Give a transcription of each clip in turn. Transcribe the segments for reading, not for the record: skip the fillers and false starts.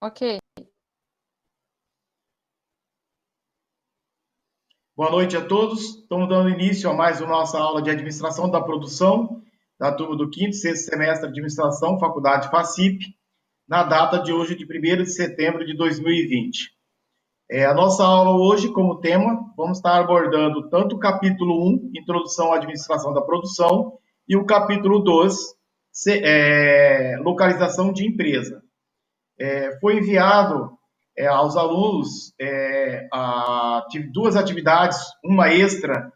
Ok. Boa noite a todos. Estamos dando início a mais uma nossa aula de administração da produção da turma do quinto e sexto semestre de administração, Faculdade FACIP, na data de hoje, de 1º de setembro de 2020. A nossa aula hoje, como tema, vamos estar abordando tanto o capítulo 1, Introdução à Administração da Produção, e o capítulo 2, Localização de Empresa. Foi enviado aos alunos duas atividades, uma extra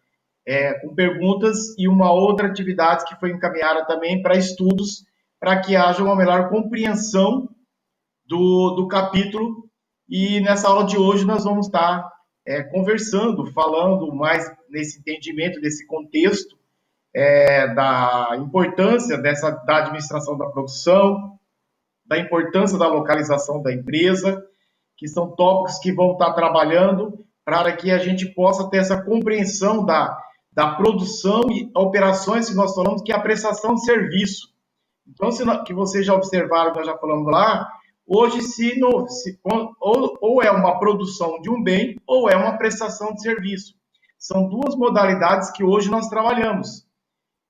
com perguntas e uma outra atividade que foi encaminhada também para estudos, para que haja uma melhor compreensão do capítulo. E nessa aula de hoje nós vamos estar conversando, falando mais nesse entendimento, desse contexto, da importância da administração da produção, da importância da localização da empresa, que são tópicos que vão estar trabalhando para que a gente possa ter essa compreensão da produção e operações que nós falamos, que é a prestação de serviço. Então, que vocês já observaram, nós já falamos lá, hoje ou é uma produção de um bem ou é uma prestação de serviço. São duas modalidades que hoje nós trabalhamos,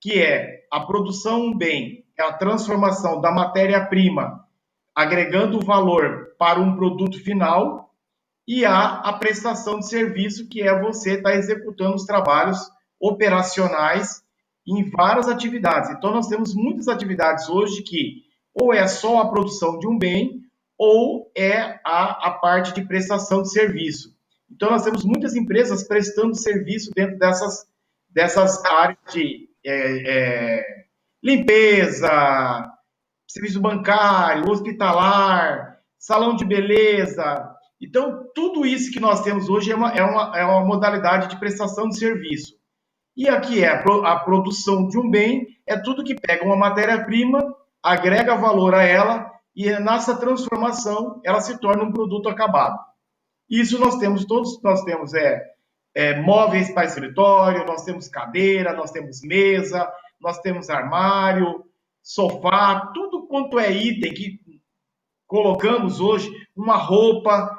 que é a produção de um bem, é a transformação da matéria-prima agregando valor para um produto final, e há a prestação de serviço, que é você estar executando os trabalhos operacionais em várias atividades. Então, nós temos muitas atividades hoje que ou é só a produção de um bem, ou é a parte de prestação de serviço. Então, nós temos muitas empresas prestando serviço dentro dessas áreas de limpeza, serviço bancário, hospitalar, salão de beleza. Então, tudo isso que nós temos hoje é uma modalidade de prestação de serviço. E aqui é a produção de um bem, é tudo que pega uma matéria-prima, agrega valor a ela, e nessa transformação ela se torna um produto acabado. Isso nós temos móveis para escritório, nós temos cadeira, nós temos mesa, nós temos armário, sofá, tudo quanto é item que colocamos hoje, uma roupa,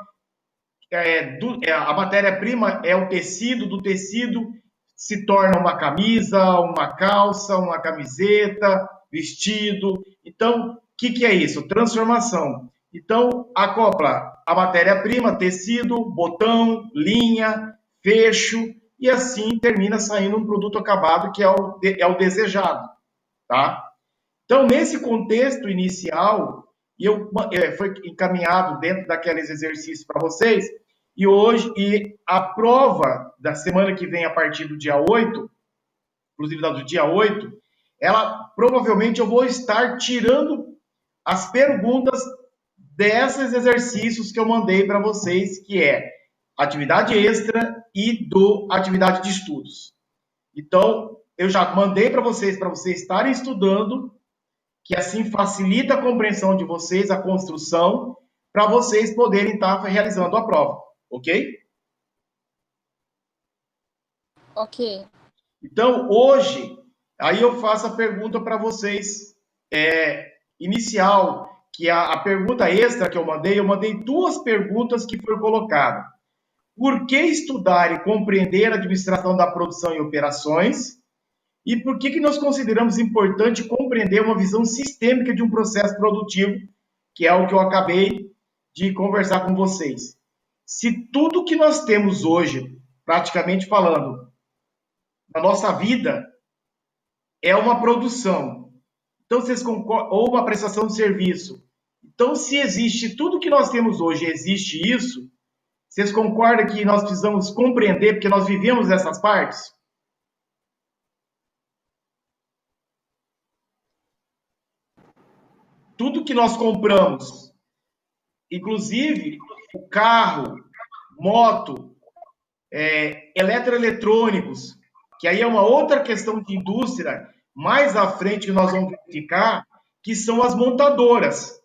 a matéria-prima é o tecido, do tecido se torna uma camisa, uma calça, uma camiseta, vestido. Então, o que é isso? Transformação. Então, acopla a matéria-prima, tecido, botão, linha, fecho, e assim termina saindo um produto acabado que é o desejado, tá? Então, nesse contexto inicial, foi encaminhado dentro daqueles exercícios para vocês, e a prova da semana que vem, a partir do dia 8, inclusive do dia 8, ela provavelmente eu vou estar tirando as perguntas desses exercícios que eu mandei para vocês, que é atividade extra e do atividade de estudos. Então, eu já mandei para vocês estarem estudando, que assim facilita a compreensão de vocês, a construção, para vocês poderem estar realizando a prova, ok? Ok. Então, hoje, aí eu faço a pergunta para vocês, inicial, que a pergunta extra que eu mandei duas perguntas que foram colocadas. Por que estudar e compreender a administração da produção e operações? E por que nós consideramos importante compreender uma visão sistêmica de um processo produtivo, que é o que eu acabei de conversar com vocês? Se tudo que nós temos hoje, praticamente falando, na nossa vida, é uma produção, então vocês concordam, ou uma prestação de serviço. Então, se existe tudo que nós temos hoje, existe isso, vocês concordam que nós precisamos compreender, porque nós vivemos essas partes? Tudo que nós compramos, inclusive o carro, moto, eletroeletrônicos, que aí é uma outra questão de indústria, mais à frente que nós vamos verificar, que são as montadoras.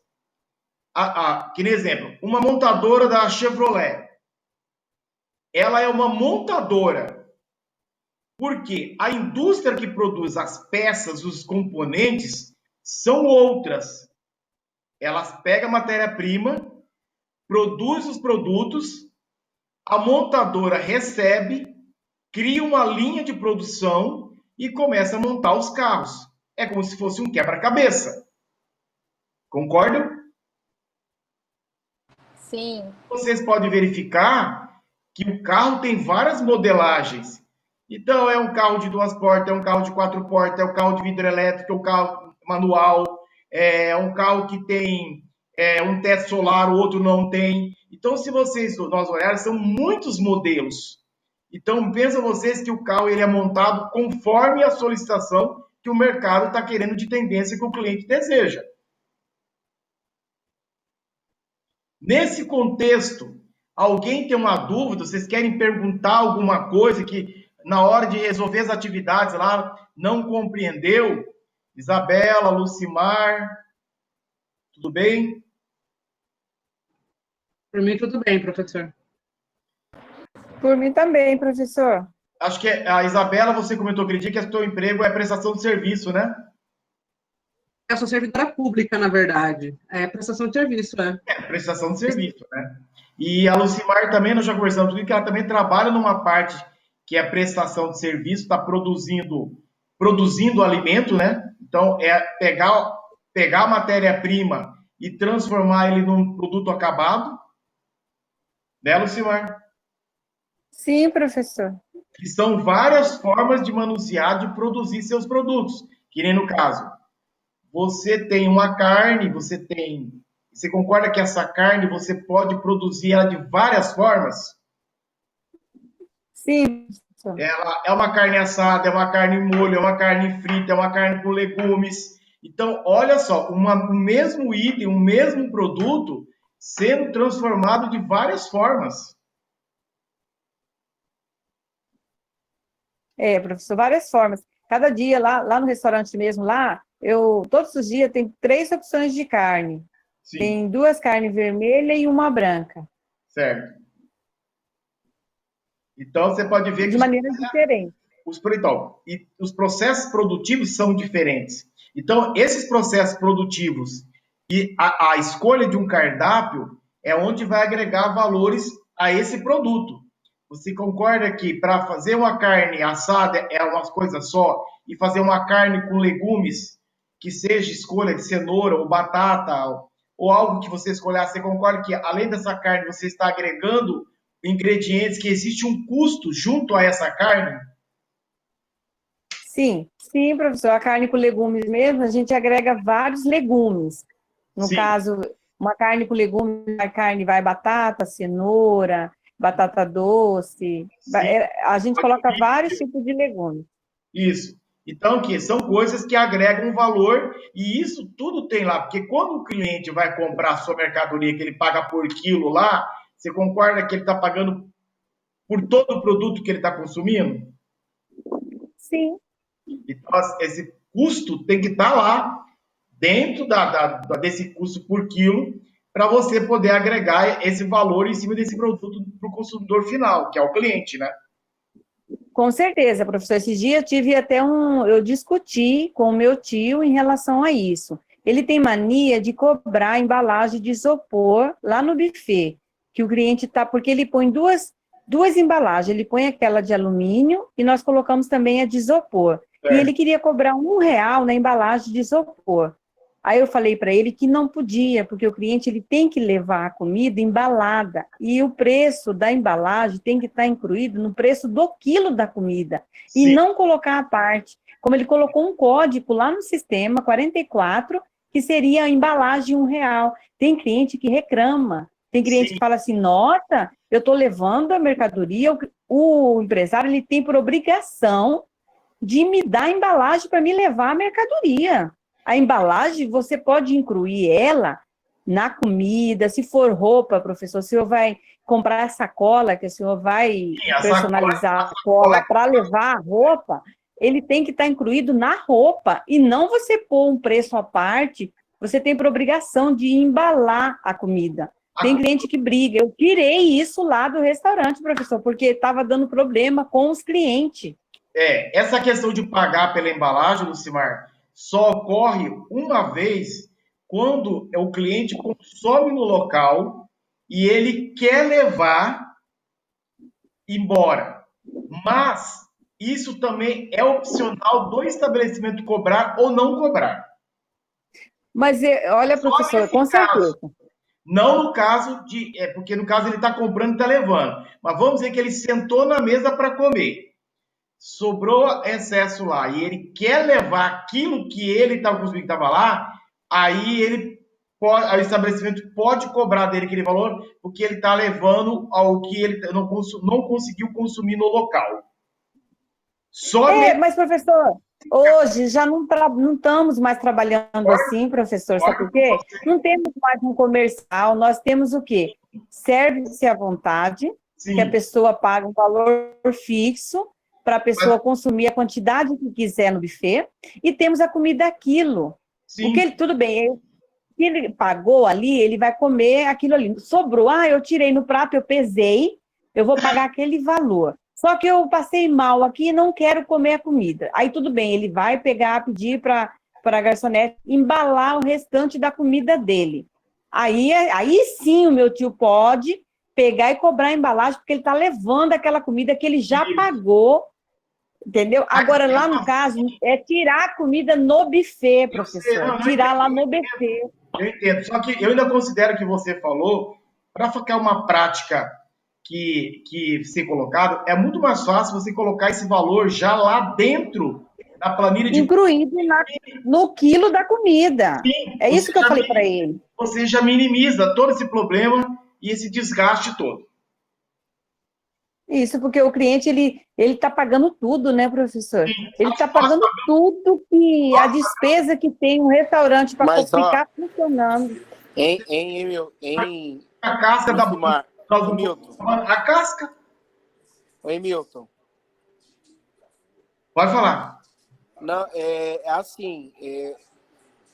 Que nem exemplo, uma montadora da Chevrolet, ela é uma montadora, porque a indústria que produz as peças, os componentes, são outras. Elas pegam a matéria-prima, produz os produtos, a montadora recebe, cria uma linha de produção e começa a montar os carros. É como se fosse um quebra-cabeça. Concordam? Sim, Vocês podem verificar que o carro tem várias modelagens. Então, é um carro de duas portas, é um carro de quatro portas, é um carro de vidro elétrico, é um carro manual, é um carro que tem um teto solar, o outro não tem. Então, se nós olharmos, são muitos modelos. Então, pensa vocês que o carro ele é montado conforme a solicitação que o mercado está querendo de tendência que o cliente deseja. Nesse contexto, alguém tem uma dúvida? Vocês querem perguntar alguma coisa que na hora de resolver as atividades lá não compreendeu? Isabela, Lucimar, tudo bem? Por mim, tudo bem, professor. por mim também, professor. Acho que a Isabela, você comentou aquele dia que o seu emprego é prestação de serviço, né? Eu sou servidora pública, na verdade. É prestação de serviço, é. É, prestação de serviço, né? E a Lucimar também, nós já conversamos com que ela também trabalha numa parte que é prestação de serviço, está produzindo alimento, né? Então, é pegar a matéria-prima e transformar ele num produto acabado, né, Lucimar? Sim, professor. Que são várias formas de manusear, de produzir seus produtos. Que nem no caso, você tem uma carne, você concorda que essa carne você pode produzir ela de várias formas? Sim, professor. Ela é uma carne assada, é uma carne em molho, é uma carne frita, é uma carne com legumes. Então, olha só, o mesmo item, o mesmo produto sendo transformado de várias formas. É, professor, várias formas. Cada dia lá no restaurante mesmo, todos os dias tem 3 opções de carne. Sim, Tem 2 carnes vermelhas e uma branca, certo. Então, você pode ver que de maneiras diferentes. os processos produtivos são diferentes. Então, esses processos produtivos e a escolha de um cardápio é onde vai agregar valores a esse produto. Você concorda que para fazer uma carne assada é uma coisa só e fazer uma carne com legumes, que seja escolha de cenoura ou batata ou algo que você escolher, você concorda que além dessa carne você está agregando ingredientes, que existe um custo junto a essa carne? Sim, sim, professor. A carne com legumes mesmo, a gente agrega vários legumes. No Sim, caso, uma carne com legumes, a carne vai batata, cenoura, batata doce. sim, A gente coloca vários tipos de legumes. isso. Então, que são coisas que agregam valor e isso tudo tem lá, porque quando o cliente vai comprar a sua mercadoria, que ele paga por quilo lá, você concorda que ele está pagando por todo o produto que ele está consumindo? Sim, Então, esse custo tem que estar lá, dentro desse custo por quilo, para você poder agregar esse valor em cima desse produto para o consumidor final, que é o cliente, né? com certeza, professor. Esses dias eu discuti com o meu tio em relação a isso. Ele tem mania de cobrar embalagem de isopor lá no buffet, que o cliente tá, porque ele põe duas embalagens, ele põe aquela de alumínio e nós colocamos também a de isopor. E ele Certo. queria cobrar R$ 1 na embalagem de isopor. Aí eu falei para ele que não podia, porque o cliente ele tem que levar a comida embalada e o preço da embalagem tem que estar incluído no preço do quilo da comida e Sim, não colocar à parte. Como ele colocou um código lá no sistema 44, que seria a embalagem R$ 1. Tem cliente que reclama, tem cliente sim. que fala assim, nossa, eu estou levando a mercadoria, o empresário ele tem por obrigação de me dar a embalagem para me levar a mercadoria. A embalagem, você pode incluir ela na comida, se for roupa, professor, se o senhor vai comprar a sacola, que o senhor vai Sim, a personalizar a sacola sacola para levar a roupa, ele tem que estar incluído na roupa, e não você pôr um preço à parte, você tem por obrigação de embalar a comida. Tem cliente que briga. Eu tirei isso lá do restaurante, professor, porque estava dando problema com os clientes. essa questão de pagar pela embalagem, Lucimar, só ocorre uma vez quando o cliente consome no local e ele quer levar embora. Mas isso também é opcional do estabelecimento cobrar ou não cobrar. Mas, olha, Só professor, nesse com caso. certeza. Não no caso de. Porque no caso ele está comprando e está levando. Mas vamos dizer que ele sentou na mesa para comer. Sobrou excesso lá e ele quer levar aquilo que ele estava consumindo que estava lá, aí o estabelecimento pode cobrar dele aquele valor, porque ele está levando ao que ele não conseguiu consumir no local. Só nesse Mas, professor, hoje já não estamos mais trabalhando assim, professor, sabe por quê? Não temos mais um comercial, nós temos o quê? Serve-se à vontade, que a sim, pessoa paga um valor fixo para a pessoa mas, consumir a quantidade que quiser no buffet, e temos a comida aquilo. O que sim, ele, tudo bem, o que ele pagou ali, ele vai comer aquilo ali. Sobrou, eu tirei no prato, eu pesei, eu vou pagar aquele valor. Só que eu passei mal aqui e não quero comer a comida. Aí tudo bem, ele vai pegar, pedir para a garçonete embalar o restante da comida dele. Aí sim o meu tio pode pegar e cobrar a embalagem, porque ele está levando aquela comida que ele já isso. pagou, entendeu? Mas Agora, lá no caso, é tirar a comida no buffet, eu sei, professor. não, eu Tirar lá entendo, no buffet. eu entendo. Só que eu ainda considero que você falou, para ficar uma prática que ser colocado, é muito mais fácil você colocar esse valor já lá dentro da planilha de Incluído no quilo da comida. sim, É isso que eu falei para ele. você já minimiza todo esse problema e esse desgaste todo. Isso, porque o cliente, ele está pagando tudo, né, professor? Ele está Nós pagando tudo que a despesa que tem um restaurante para Mas, ó, ficar funcionando. em a casca Lucimar, ô Milton, a casca, oi Milton, pode falar. não, assim,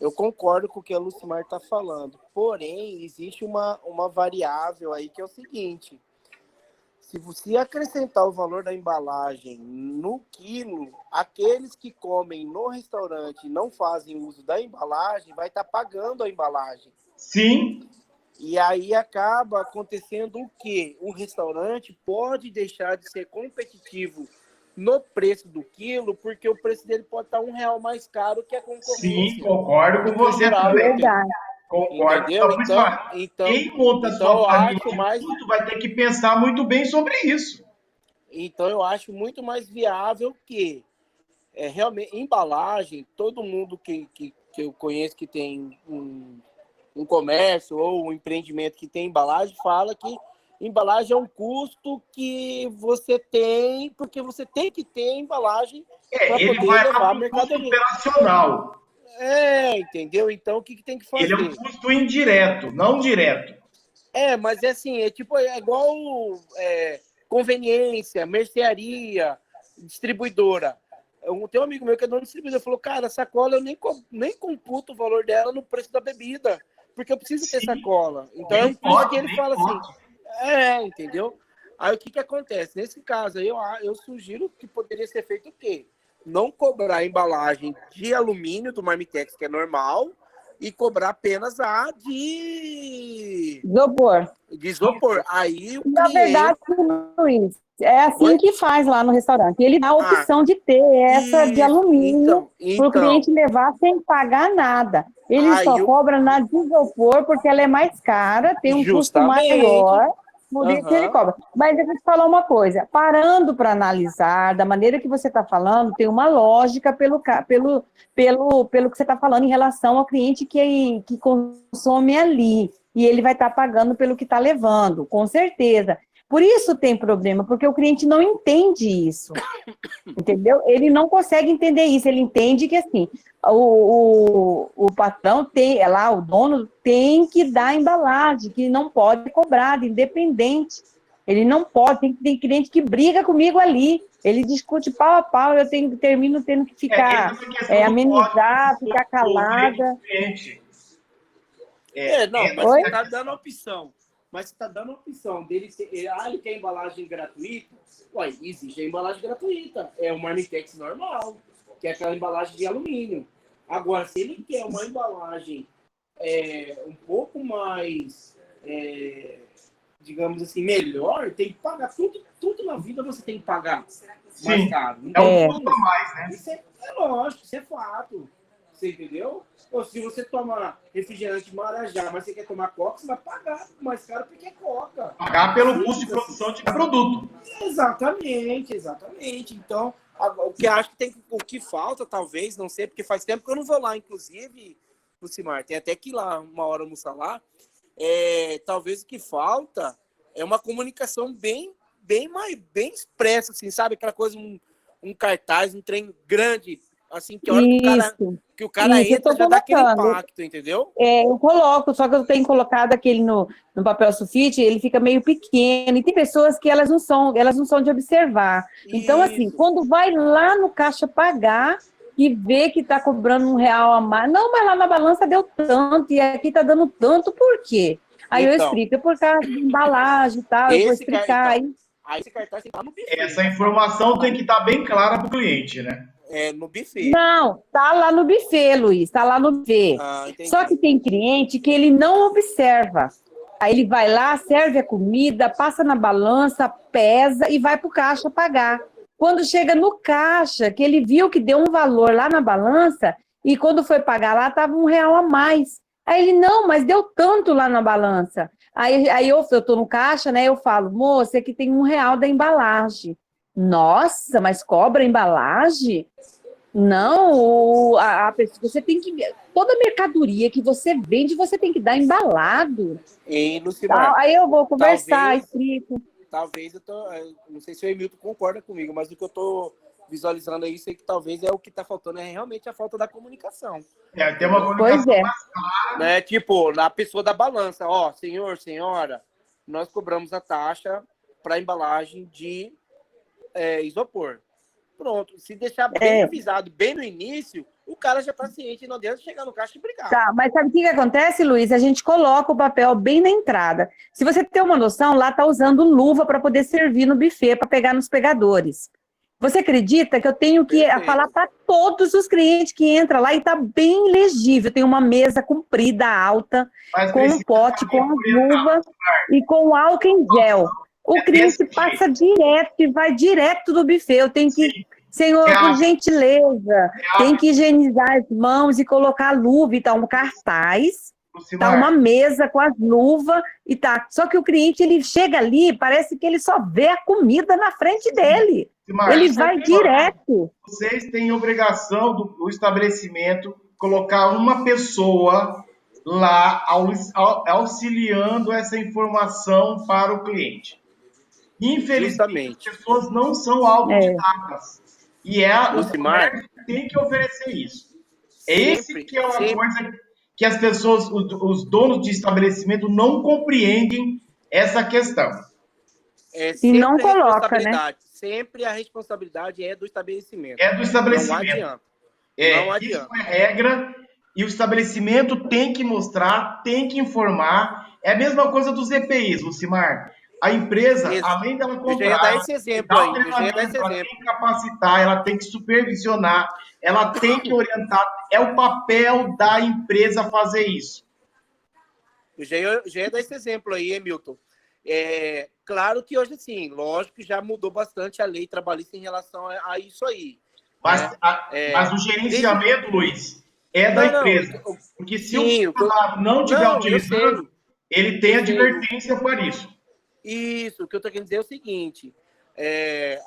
eu concordo com o que a Lucimar está falando, porém, existe uma variável aí que é o seguinte, se você acrescentar o valor da embalagem no quilo, aqueles que comem no restaurante e não fazem uso da embalagem, vai estar pagando a embalagem. Sim, E aí acaba acontecendo o quê? O restaurante pode deixar de ser competitivo no preço do quilo, porque o preço dele pode estar R$ 1 mais caro que a sim, concorrência, concordo do com que o você geral, também. Verdade. Concordo. entendeu? Então, por isso, Então, olha, então, quem monta a então sua eu planilha acho de mais, custo vai ter que pensar muito bem sobre isso. então eu acho muito mais viável que realmente embalagem, todo mundo que eu conheço que tem um comércio ou um empreendimento que tem embalagem fala que embalagem é um custo que você tem, porque você tem que ter embalagem para Ele poder vai lá levar a para o custo mercadoria. operacional. Entendeu? Então, o que tem que Ele é um fazer? custo indireto, não direto. Mas é assim, é igual conveniência, mercearia, distribuidora. Tem um amigo meu que é dono de distribuidor, falou, cara, a sacola eu nem computo o valor dela no preço da bebida, porque eu preciso ter Sim, sacola. Então é nem por isso que pode, ele nem fala assim, pode. entendeu? Aí o que acontece? Nesse caso aí, eu sugiro que poderia ser feito o quê? Não cobrar a embalagem de alumínio do Marmitex, que é normal, e cobrar apenas a Isopor. de isopor. Aí o Na verdade, cliente. Luiz, é Oi? assim que faz lá no restaurante. Ele dá a Ah, opção de ter essa de isso. alumínio para o Então. cliente levar sem pagar nada. Ele só Aí o. cobra na de isopor porque ela é mais cara, tem um custo Justamente. maior, por isso ele Aham. cobra. Mas eu vou te falar uma coisa, parando para analisar, da maneira que você está falando, tem uma lógica pelo que você está falando em relação ao cliente que consome ali. E ele vai estar pagando pelo que está levando, com certeza. Por isso tem problema, porque o cliente não entende isso, entendeu? Ele não consegue entender isso, ele entende que, assim, o patrão tem, lá, o dono tem que dar a embalagem, que não pode cobrar, independente. Ele não pode, tem cliente que briga comigo ali, ele discute pau a pau, termino tendo que ficar, Entra na questão do amenizar, código ficar do direito do calada. cliente. Não, mas Oi? você está dando a opção. Mas você está dando a opção dele ter. Ele quer embalagem gratuita? Ué, existe a embalagem gratuita. É o Marmitex normal, que é aquela embalagem de alumínio. Agora, se ele quer uma embalagem um pouco mais digamos assim, melhor, tem que pagar tudo na vida, você tem que pagar mais Sim. caro. É um É. ponto a mais, né? Isso é lógico, isso é fato. Você entendeu? Ou se você toma refrigerante de Marajá, mas você quer tomar Coca, você vai pagar mais caro porque é Coca. Pagar pelo custo de produção de produto. Exatamente. Então, o que acho que o que falta, talvez, não sei, porque faz tempo que eu não vou lá, inclusive, Lucimar, tem até que ir lá uma hora almoçar lá. Talvez o que falta é uma comunicação bem expressa, assim, sabe? Aquela coisa, um cartaz, um trem grande, assim, que a hora que o cara Isso, eu entra tô já dá aquele colocando. impacto, entendeu? Eu coloco, só que eu tenho colocado aquele no papel sulfite, ele fica meio pequeno, e tem pessoas que elas não são de observar. Então, assim, Isso. quando vai lá no caixa pagar e vê que está cobrando R$ 1 a mais, não, mas lá na balança deu tanto, e aqui está dando tanto, por quê? Aí eu Então, explico, é por causa de embalagem e tal, eu vou explicar. Aí esse cartaz tem que estar no buffet. Essa informação tem que estar bem clara para o cliente, né? No buffet. Não, tá lá no buffet, Luiz, tá lá no buffet. Entendi. Só que tem cliente que ele não observa. Aí ele vai lá, serve a comida, passa na balança, pesa e vai pro caixa pagar. Quando chega no caixa, que ele viu que deu um valor lá na balança, e quando foi pagar lá, tava R$ 1 a mais. Aí ele, não, mas deu tanto lá na balança. Aí eu tô no caixa, né, eu falo, moça, aqui tem R$ 1 da embalagem. Nossa, mas cobra embalagem? Não, a pessoa, você tem que... Toda mercadoria que você vende, você tem que dar embalado. E, Lucimar, Aí eu vou conversar, explico. Talvez não sei se o Emilton concorda comigo, mas o que eu tô visualizando aí, sei que talvez é o que tá faltando, é realmente a falta da comunicação. Tem uma comunicação Pois é. mais clara. Né? Tipo, na pessoa da balança, senhor, senhora, nós cobramos a taxa para embalagem de isopor. Pronto, se deixar bem avisado, bem no início, o cara já tá ciente, não adianta chegar no caixa e brigar. Tá, mas sabe o que acontece, Luiz? A gente coloca o papel bem na entrada. Se você ter uma noção, lá tá usando luva para poder servir no buffet, para pegar nos pegadores. Você acredita que eu tenho que falar para todos os clientes que entram lá e tá bem legível? Tem uma mesa comprida, alta, com um pote, com as luvas e com álcool em gel. O cliente passa direto e vai direto do buffet. Eu tenho que, senhor, por gentileza, tem que higienizar as mãos e colocar a luva e tá um cartaz, tá uma mesa com as luvas e tá. Só que o cliente, ele chega ali, parece que ele só vê a comida na frente dele. Ele vai direto. Vocês têm obrigação do estabelecimento colocar uma pessoa lá auxiliando essa informação para o cliente. Infelizmente, as pessoas não são autodidatas. E o comércio tem que oferecer isso. Esse que é uma coisa que as pessoas, os donos de estabelecimento não compreendem essa questão. E não coloca, né? Sempre a responsabilidade é do estabelecimento. É do estabelecimento. Não adianta. Não adianta. Isso é regra e o estabelecimento tem que mostrar, tem que informar. É a mesma coisa dos EPIs, Lucimar. A empresa, além dela comprar, eu já ia dar esse exemplo aí. Ela tem que capacitar, ela tem que supervisionar, ela tem que orientar. É o papel da empresa fazer isso. Eu já ia dar esse exemplo aí, Emilton. Claro que hoje, sim, lógico que já mudou bastante a lei trabalhista em relação a isso aí. Mas o gerenciamento, Luiz, é da empresa. Porque se o funcionário não estiver utilizando, ele tem advertência para isso. Isso, o que eu estou querendo dizer é o seguinte,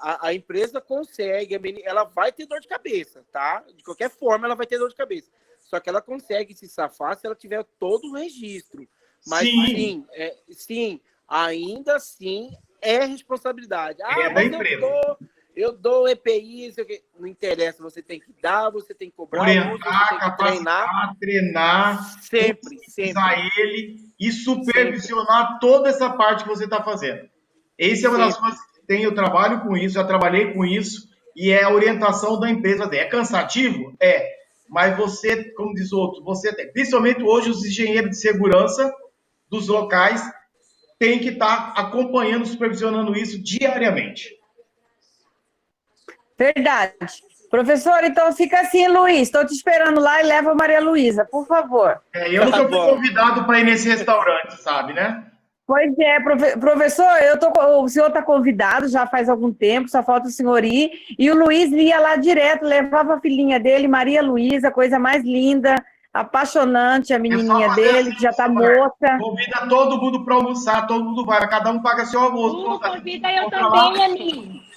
a empresa consegue, ela vai ter dor de cabeça, tá? De qualquer forma, ela vai ter dor de cabeça. Só que ela consegue se safar se ela tiver todo o registro. Mas sim, ainda assim é responsabilidade. Da empresa. Eu dou EPI, não interessa, você tem que dar, você tem que cobrar, orientar, você tem que treinar, sempre. ele e supervisionar toda essa parte que você está fazendo. Essa é uma das coisas que tem, eu trabalho com isso, já trabalhei com isso, e é a orientação da empresa. É cansativo? Mas você, como diz outro, principalmente hoje os engenheiros de segurança dos locais têm que estar acompanhando, supervisionando isso diariamente. Verdade. Professor, então fica assim, Luiz. Estou te esperando lá e leva a Maria Luísa, por favor. Eu nunca fui convidado para ir nesse restaurante, sabe, né? Pois é, professor, o senhor está convidado já faz algum tempo, só falta o senhor ir. E o Luiz ia lá direto, levava a filhinha dele, Maria Luísa, coisa mais linda, apaixonante, a É só menininha fazer dele, assim, que já está Soler. moça. Convida todo mundo para almoçar, todo mundo vai, cada um paga seu almoço. Hugo, Pronto, a gente convida eu encontra lá. também, amigo.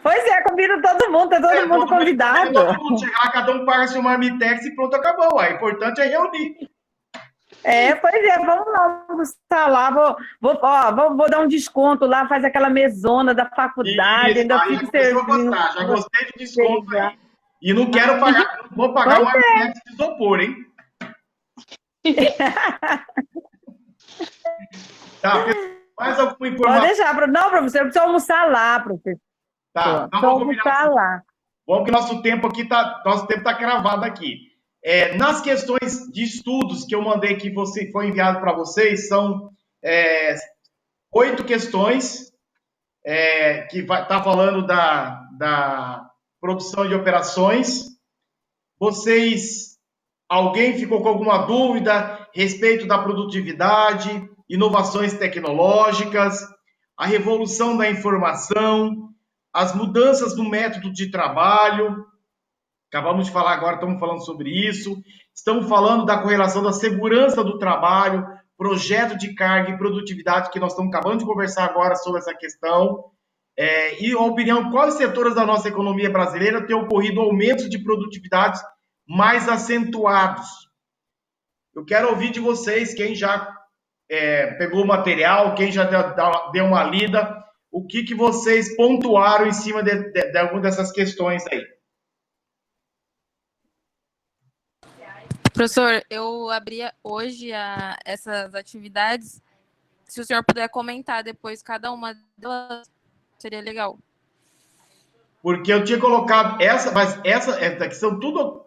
Pois é, convido todo mundo, tá todo mundo Convida convidado. todo mundo, chegar lá, cada um paga seu marmitex e pronto, acabou. O importante é reunir. Pois é, vamos lá almoçar lá, vou dar um desconto lá, faz aquela mesona da faculdade, Isso, ainda aí fico começou a servindo gostar. Já gostei do vocês desconto já. aí. E não quero pagar, não vou pagar o Pois é, marmitex de isopor, hein? Tá, pessoal, mais alguma pode informação? deixar. Não, professor, precisa almoçar lá, professor. Tá, então Precisa vamos combinar almoçar assim. lá. Bom que nosso tempo tá cravado aqui. Nas questões de estudos que eu mandei que foi enviado para vocês, são 8 questões que tá falando da produção de operações. Alguém ficou com alguma dúvida a respeito da produtividade, inovações tecnológicas, a revolução da informação, as mudanças no método de trabalho? Acabamos de falar agora, estamos falando sobre isso. Estamos falando da correlação da segurança do trabalho, projeto de carga e produtividade, que nós estamos acabando de conversar agora sobre essa questão. E a opinião, quais setores da nossa economia brasileira têm ocorrido aumentos de produtividade mais acentuados? Eu quero ouvir de vocês, quem já pegou o material, quem já deu uma lida, o que vocês pontuaram em cima de alguma dessas questões aí. Professor, eu abri hoje essas atividades. Se o senhor puder comentar depois cada uma delas, seria legal. Porque eu tinha colocado mas essa que são tudo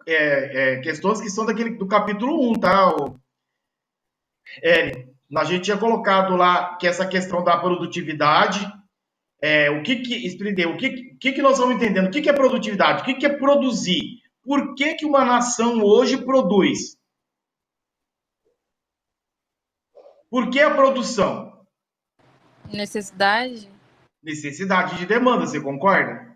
questões que são do capítulo 1, tá? A gente tinha colocado lá que essa questão da produtividade, expliquei, o que nós estamos entendendo? O que é produtividade? O que é produzir? Por que uma nação hoje produz? Por que a produção? Necessidade? Necessidade de demanda, você concorda?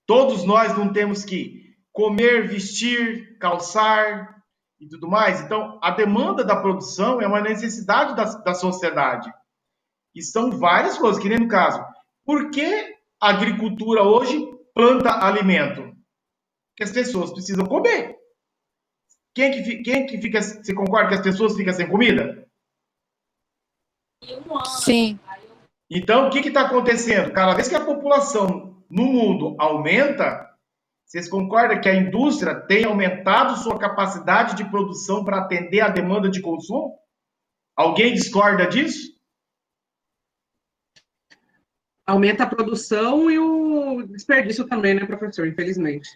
Todos nós não temos que comer, vestir, calçar e tudo mais. Então, a demanda da produção é uma necessidade da sociedade. E são várias coisas, que nem no caso. Por que a agricultura hoje planta alimento? Porque as pessoas precisam comer. Quem que fica, você concorda que as pessoas ficam sem comida? Sim. Então, o que está acontecendo? Cada vez que a população no mundo aumenta, vocês concordam que a indústria tem aumentado sua capacidade de produção para atender a demanda de consumo? Alguém discorda disso? Aumenta a produção e o desperdício também, né, professor? Infelizmente.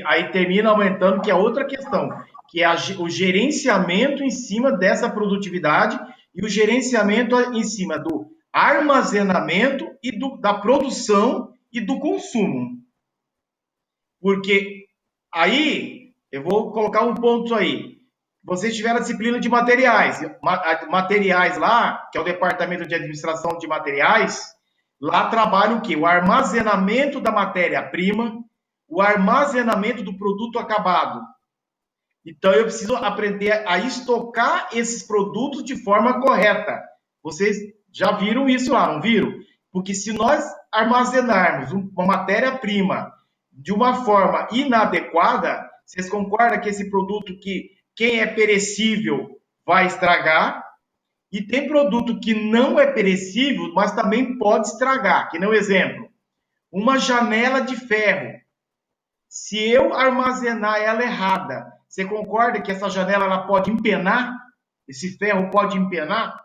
Aí termina aumentando, que é outra questão, que é o gerenciamento em cima dessa produtividade e o gerenciamento em cima do armazenamento e da produção e do consumo. Porque aí, eu vou colocar um ponto aí. Vocês tiveram a disciplina de materiais. Materiais lá, que é o Departamento de Administração de Materiais, lá trabalha o quê? O armazenamento da matéria-prima, o armazenamento do produto acabado. Então, eu preciso aprender a estocar esses produtos de forma correta. Vocês já viram isso lá, não viram? Porque se nós armazenarmos uma matéria-prima de uma forma inadequada, vocês concordam que esse produto, que quem é perecível vai estragar, e tem produto que não é perecível, mas também pode estragar. Que nem um exemplo, uma janela de ferro. Se eu armazenar ela errada, você concorda que essa janela ela pode empenar? Esse ferro pode empenar?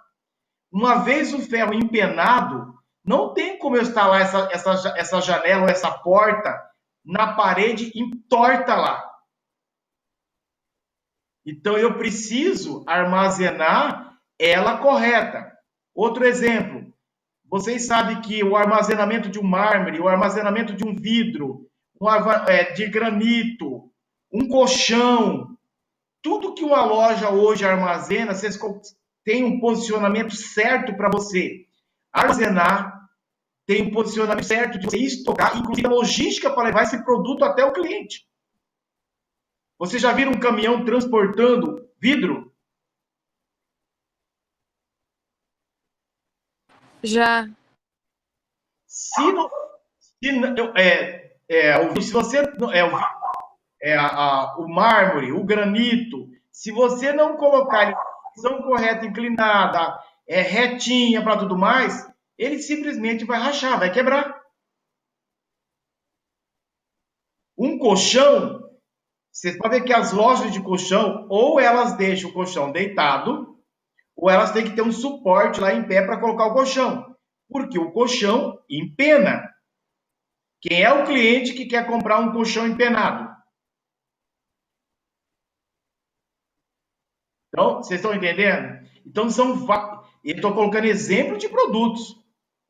Uma vez o ferro empenado, não tem como eu instalar essa janela ou essa porta na parede entorta lá. Então, eu preciso armazenar ela correta. Outro exemplo, vocês sabem que o armazenamento de um mármore, o armazenamento de um vidro, de granito, um colchão, tudo que uma loja hoje armazena, vocês tem um posicionamento certo para você armazenar, tem um posicionamento certo de você estocar, inclusive a logística para levar esse produto até o cliente. Você já viu um caminhão transportando vidro? Já. Se, não, se, se você o mármore, o granito, se você não colocar ele na posição correta, inclinada, retinha para tudo mais, ele simplesmente vai rachar, vai quebrar. Um colchão, você pode ver que as lojas de colchão, ou elas deixam o colchão deitado, ou elas têm que ter um suporte lá em pé para colocar o colchão. Porque o colchão empena. Quem é o cliente que quer comprar um colchão empenado? Então, vocês estão entendendo? Então, eu estou colocando exemplo de produtos,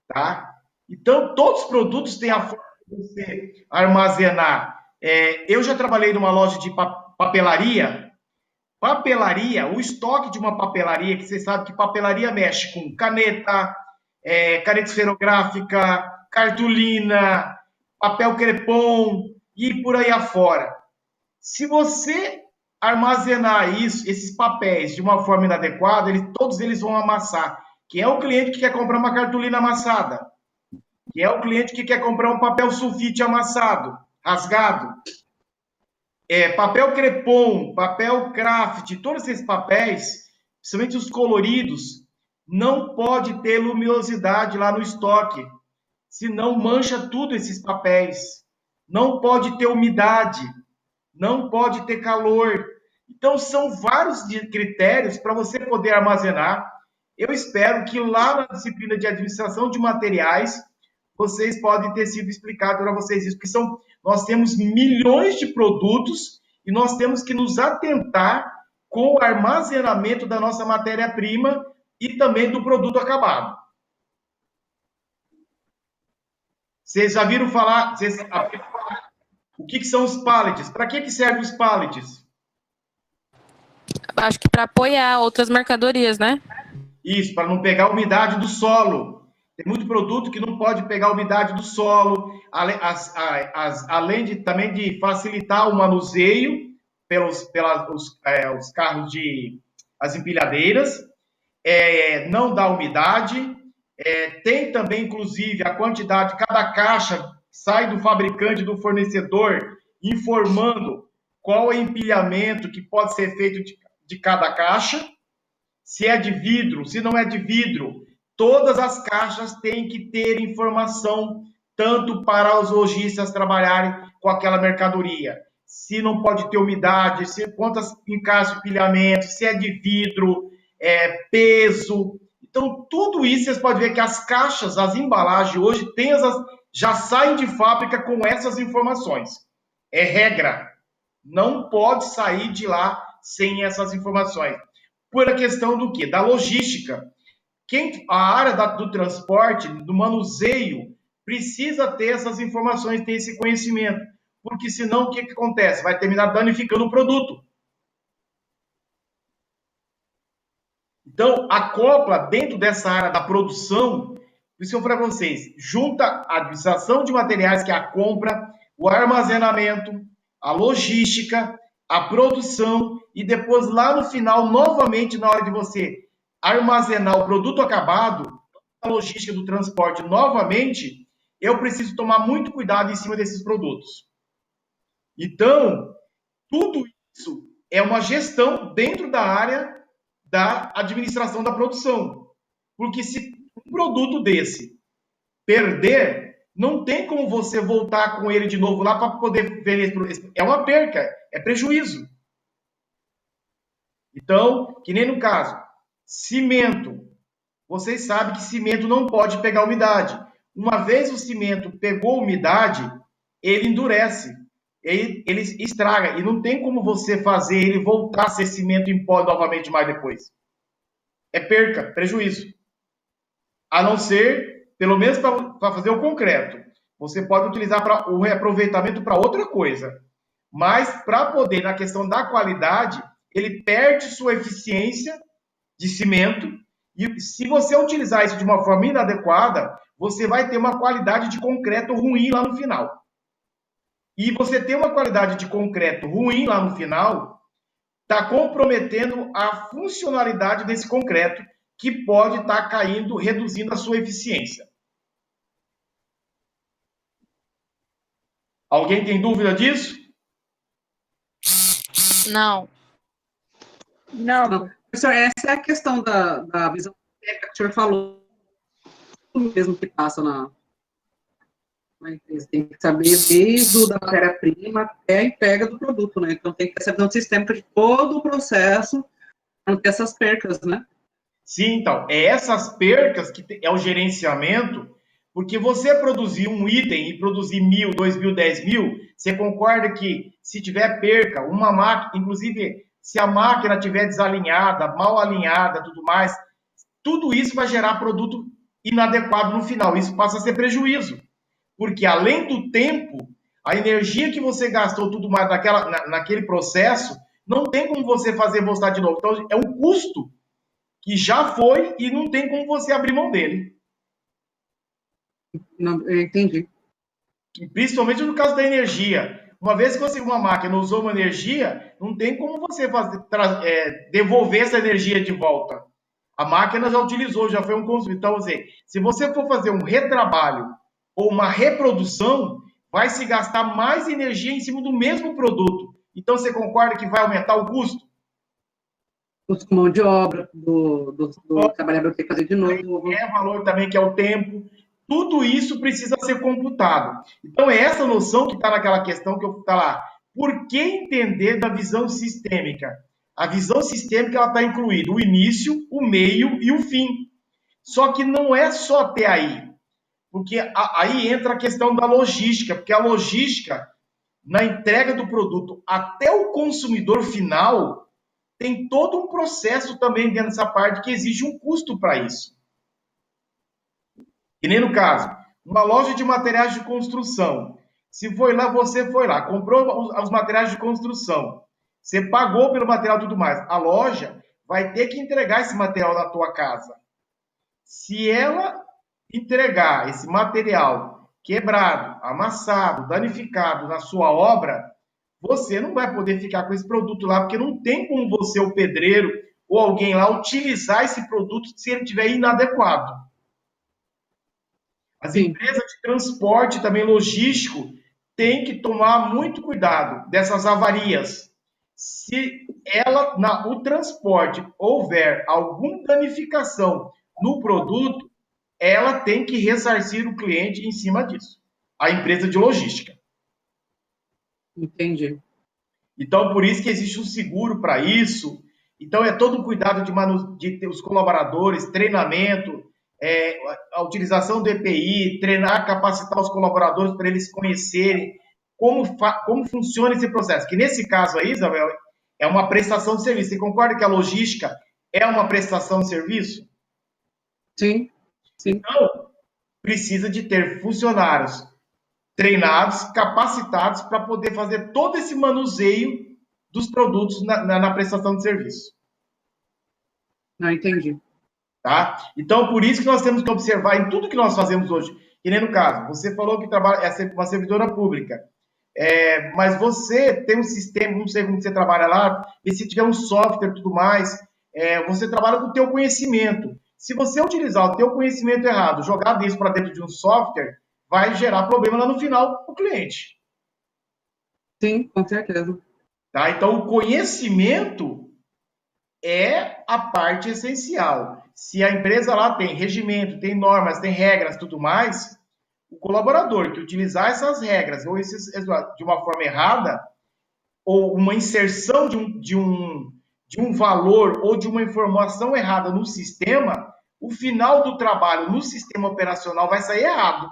tá? Então, todos os produtos têm a forma de você armazenar. Eu já trabalhei numa loja de papelaria. Papelaria, o estoque de uma papelaria, que você sabe que papelaria mexe com caneta, caneta esferográfica, cartolina, papel crepom e por aí afora. Se você armazenar esses papéis de uma forma inadequada, todos eles vão amassar. Quem é o cliente que quer comprar uma cartolina amassada? Quem é o cliente que quer comprar um papel sulfite amassado, rasgado? Papel crepom, papel craft, todos esses papéis, principalmente os coloridos, não pode ter luminosidade lá no estoque, senão mancha tudo esses papéis. Não pode ter umidade, não pode ter calor. Então, são vários critérios para você poder armazenar. Eu espero que lá na disciplina de administração de materiais, vocês podem ter sido explicado para vocês isso, porque nós temos milhões de produtos e nós temos que nos atentar com o armazenamento da nossa matéria-prima e também do produto acabado. Vocês já viram falar... O que são os pallets? Para que servem os pallets? Acho que para apoiar outras mercadorias, né? Isso, para não pegar a umidade do solo. Tem muito produto que não pode pegar a umidade do solo, além também de facilitar o manuseio pelos os carros as empilhadeiras, não dá umidade, tem também, inclusive, a quantidade, cada caixa sai do fabricante, do fornecedor, informando qual é o empilhamento que pode ser feito de cada caixa, se é de vidro, se não é de vidro. Todas as caixas têm que ter informação, tanto para os lojistas trabalharem com aquela mercadoria. Se não pode ter umidade, quantas encaixa de empilhamento, se é de vidro, peso. Então, tudo isso vocês podem ver que as caixas, as embalagens hoje, já saem de fábrica com essas informações. É regra. Não pode sair de lá sem essas informações. Por a questão do quê? Da logística. A área do transporte, do manuseio, precisa ter essas informações, ter esse conhecimento. Porque senão o que acontece? Vai terminar danificando o produto. Então, acopla dentro dessa área da produção, por isso que eu falei para vocês, junta a administração de materiais, que é a compra, o armazenamento, a logística, a produção, e depois lá no final, novamente, na hora de você armazenar o produto acabado, a logística do transporte novamente, eu preciso tomar muito cuidado em cima desses produtos. Então, tudo isso é uma gestão dentro da área da administração da produção. Porque se um produto desse perder, não tem como você voltar com ele de novo lá para poder vender. É uma perca, é prejuízo. Então, que nem no caso, cimento. Vocês sabem que cimento não pode pegar umidade. Uma vez o cimento pegou umidade, ele endurece, ele estraga. E não tem como você fazer ele voltar a ser cimento em pó novamente mais depois. É perca, prejuízo. A não ser, pelo menos para fazer o concreto. Você pode utilizar o reaproveitamento para outra coisa. Mas para poder, na questão da qualidade, ele perde sua eficiência de cimento, e se você utilizar isso de uma forma inadequada, você vai ter uma qualidade de concreto ruim lá no final. E você ter uma qualidade de concreto ruim lá no final, está comprometendo a funcionalidade desse concreto, que pode estar caindo, reduzindo a sua eficiência. Alguém tem dúvida disso? Não. Não, Professor, essa é a questão da visão técnica que o senhor falou, mesmo que passa na empresa. Tem que saber desde da matéria-prima até a entrega do produto, né? Então tem que ter essa visão sistêmica de todo o processo para não ter essas percas, né? Sim, então, é essas percas que é o gerenciamento, porque você produzir um item e produzir 1.000, 2.000, 10.000, você concorda que se tiver perca, uma máquina, inclusive se a máquina estiver desalinhada, mal alinhada, tudo mais, tudo isso vai gerar produto inadequado no final. Isso passa a ser prejuízo, porque além do tempo, a energia que você gastou tudo mais naquele processo, não tem como você fazer voltar de novo. Então, é um custo que já foi e não tem como você abrir mão dele. Não, eu entendi. E principalmente no caso da energia. Uma vez que você, uma máquina usou uma energia, não tem como você devolver essa energia de volta. A máquina já utilizou, já foi um consumo. Então, se você for fazer um retrabalho ou uma reprodução, vai se gastar mais energia em cima do mesmo produto. Então, você concorda que vai aumentar o custo? Custo mão de obra, do trabalhador ter que fazer de novo. É valor também, que é o tempo. Tudo isso precisa ser computado. Então, é essa noção que está naquela questão que eu está lá. Por que entender da visão sistêmica? A visão sistêmica está incluída o início, o meio e o fim. Só que não é só até aí. Porque aí entra a questão da logística. Porque a logística, na entrega do produto até o consumidor final, tem todo um processo também dentro dessa parte que exige um custo para isso. Que nem no caso, uma loja de materiais de construção. Se você foi lá, comprou os materiais de construção, você pagou pelo material e tudo mais, a loja vai ter que entregar esse material na tua casa. Se ela entregar esse material quebrado, amassado, danificado na sua obra, você não vai poder ficar com esse produto lá, porque não tem como você, o pedreiro ou alguém lá, utilizar esse produto se ele estiver inadequado. As empresas de transporte, também logístico, têm que tomar muito cuidado dessas avarias. Se o transporte houver alguma danificação no produto, ela tem que ressarcir o cliente em cima disso. A empresa de logística. Entendi. Então, por isso que existe um seguro para isso. Então, é todo um cuidado de ter os colaboradores, treinamento, a utilização do EPI, treinar, capacitar os colaboradores para eles conhecerem como funciona esse processo. Que nesse caso aí, Isabel, é uma prestação de serviço. Você concorda que a logística é uma prestação de serviço? Sim, sim. Então, precisa de ter funcionários treinados, capacitados para poder fazer todo esse manuseio dos produtos na prestação de serviço. Não, entendi. Tá? Então, por isso que nós temos que observar em tudo que nós fazemos hoje. Que nem no caso, você falou que trabalha, é uma servidora pública, mas você tem um sistema, não sei como você trabalha lá, e se tiver um software e tudo mais, você trabalha com o teu conhecimento. Se você utilizar o teu conhecimento errado, jogar isso para dentro de um software, vai gerar problema lá no final para o cliente. Sim, com certeza. Tá? Então, o conhecimento é a parte essencial. Se a empresa lá tem regimento, tem normas, tem regras, tudo mais, o colaborador que utilizar essas regras ou de uma forma errada, ou uma inserção de um valor ou de uma informação errada no sistema, o final do trabalho no sistema operacional vai sair errado.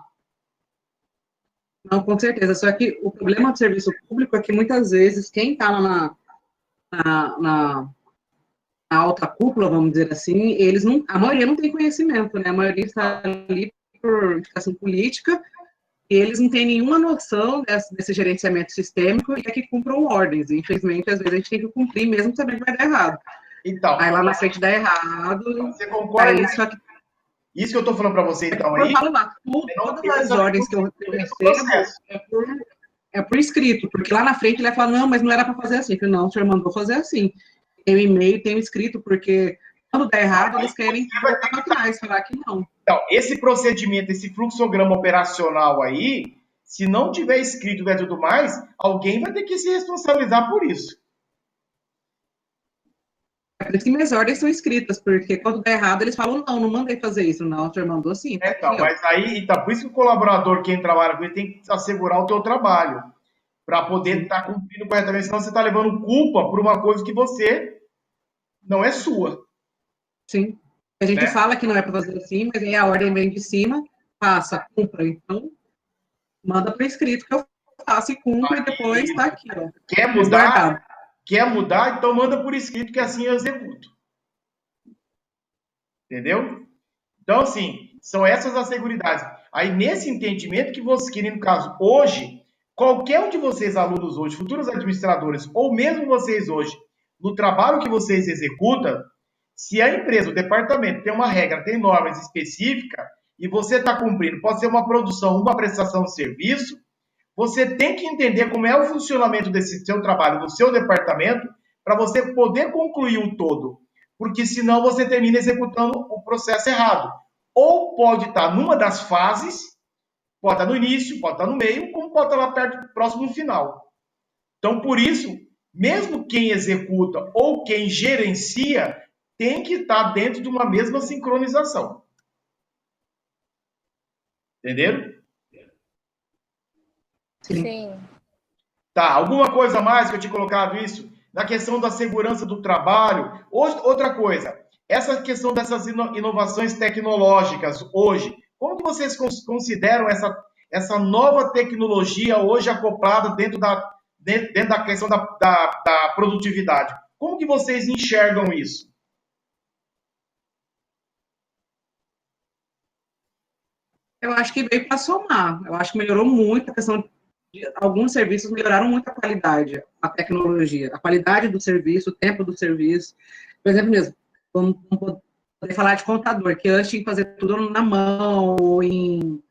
Não, com certeza. Só que o problema do serviço público é que muitas vezes quem está na alta cúpula, vamos dizer assim, eles não, a maioria não tem conhecimento, né? A maioria está ali por indicação política e eles não têm nenhuma noção desse gerenciamento sistêmico e é que cumpram ordens. E, infelizmente, às vezes a gente tem que cumprir mesmo sabendo que vai dar errado. Então, Aí lá na frente dá errado. você concorda? Aí só que Isso que eu estou falando para você, então, eu aí, falo lá, não todas ter as essa ordens que eu no recebo processo. é por escrito, porque lá na frente ele vai falar, não, mas não era para fazer assim. Eu falei, não, o senhor mandou fazer assim. Tem o e-mail, tem o escrito, porque quando dá errado, eles querem Você vai ter voltar que para trás, falar que não. Então, esse procedimento, esse fluxograma operacional aí, se não tiver escrito e tudo mais, alguém vai ter que se responsabilizar por isso. É por isso que minhas ordens são escritas, porque quando dá errado, eles falam, não, não mandei fazer isso. Não, o senhor mandou sim, tá aqui, Então, ó. mas aí, então, por isso que o colaborador, quem trabalha com ele, tem que assegurar o teu trabalho, para poder Sim. estar cumprindo corretamente, senão você está levando culpa por uma coisa que você não é sua, Sim. A gente né? fala que não é para fazer assim, mas aí a ordem vem de cima, passa, cumpra. Então, manda por escrito que eu faço e cumpro, e depois está aqui, ó, Quer mudar? resguardado. Quer mudar? Então manda por escrito que assim eu executo. Entendeu? Então, assim, são essas as seguridades. Aí, nesse entendimento que você, que no caso, hoje, qualquer um de vocês, alunos hoje, futuros administradores, ou mesmo vocês hoje, no trabalho que vocês executam, se a empresa, o departamento tem uma regra, tem normas específicas, e você está cumprindo, pode ser uma produção, uma prestação de serviço, você tem que entender como é o funcionamento desse seu trabalho, do seu departamento, para você poder concluir o todo. Porque senão você termina executando o processo errado. Ou pode estar numa das fases, pode estar no início, pode estar no meio, como pode estar lá perto, próximo do final. Então, por isso, mesmo quem executa ou quem gerencia tem que estar dentro de uma mesma sincronização. Entenderam? Sim. Sim. Tá, alguma coisa a mais que eu tinha colocado isso? Na questão da segurança do trabalho. Outra coisa, essa questão dessas inovações tecnológicas hoje, como que vocês consideram essa nova tecnologia hoje acoplada dentro da questão da produtividade? Como que vocês enxergam isso? Eu acho que veio para somar. Eu acho que melhorou muito a questão de alguns serviços melhoraram muito a qualidade, a tecnologia, a qualidade do serviço, o tempo do serviço. Por exemplo, mesmo, vamos poder falar de contador, que antes tinha que fazer tudo na mão, ou em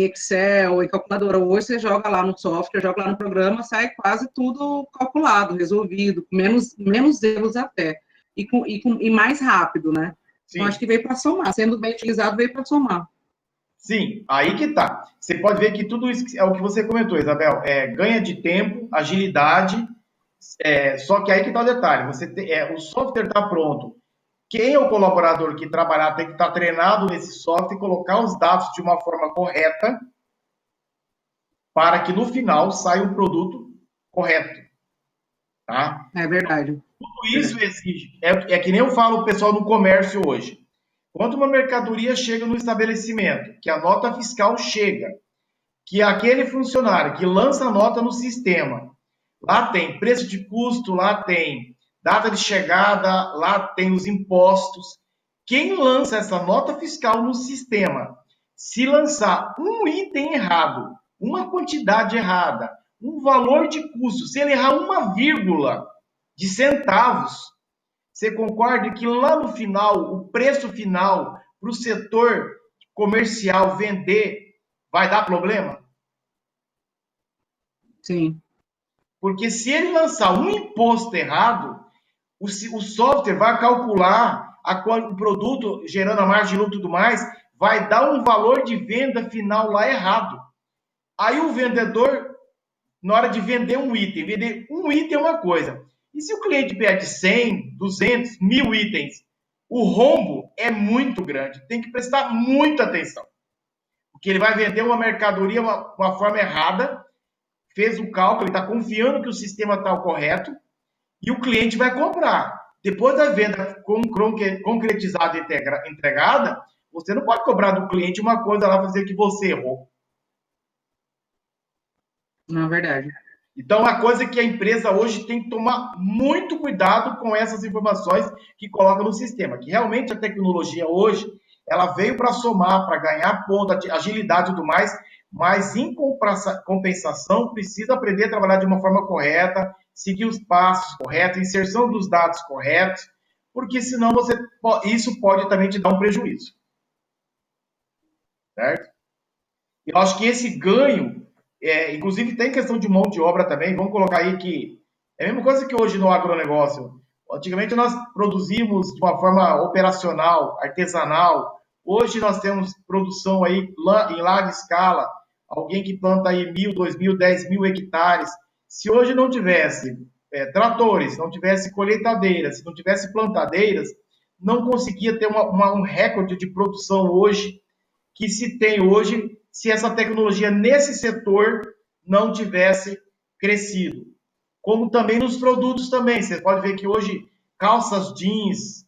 Excel, ou em calculadora. Hoje você joga lá no software, joga lá no programa, sai quase tudo calculado, resolvido, menos erros até. E mais rápido, né? Então, acho Sim. que veio para somar. Sendo bem utilizado, veio para somar. Sim, aí que tá. Você pode ver que tudo isso é o que você comentou, Isabel. Ganha de tempo, agilidade. Só que aí que tá o detalhe. O software está pronto. Quem é o colaborador que trabalhar tem que estar treinado nesse software e colocar os dados de uma forma correta para que no final saia um produto correto, tá? É verdade. Tudo isso exige. É que nem eu falo o pessoal no comércio hoje. Quando uma mercadoria chega no estabelecimento, que a nota fiscal chega, que aquele funcionário que lança a nota no sistema, lá tem preço de custo, lá tem data de chegada, lá tem os impostos. Quem lança essa nota fiscal no sistema, se lançar um item errado, uma quantidade errada, um valor de custo, se ele errar uma vírgula de centavos, você concorda que lá no final, o preço final para o setor comercial vender vai dar problema? Sim. Porque se ele lançar um imposto errado, o software vai calcular o produto, gerando a margem de lucro e tudo mais, vai dar um valor de venda final lá errado. Aí o vendedor, na hora de vender um item é uma coisa. E se o cliente pede 100, 200, 1000 itens, o rombo é muito grande. Tem que prestar muita atenção. Porque ele vai vender uma mercadoria uma forma errada, fez o cálculo, ele está confiando que o sistema está correto, e o cliente vai comprar. Depois da venda concretizada e entregada, você não pode cobrar do cliente uma coisa lá fazer que você errou. Não, é verdade. Então, a coisa que a empresa hoje tem que tomar muito cuidado com essas informações que coloca no sistema. Que realmente a tecnologia hoje, ela veio para somar, para ganhar ponto, agilidade e tudo mais, mas em compensação precisa aprender a trabalhar de uma forma correta, seguir os passos corretos, inserção dos dados corretos, porque senão isso pode também te dar um prejuízo. Certo? Eu acho que esse ganho, inclusive tem questão de mão de obra também, vamos colocar aí que é a mesma coisa que hoje no agronegócio. Antigamente nós produzimos de uma forma operacional, artesanal. Hoje nós temos produção aí em larga escala. Alguém que planta aí 1.000, 2.000, 10.000 hectares. Se hoje não tivesse tratores, não tivesse colheitadeiras, se não tivesse plantadeiras, não conseguia ter um recorde de produção hoje que se tem hoje se essa tecnologia nesse setor não tivesse crescido. Como também nos produtos também. Você pode ver que hoje calças jeans,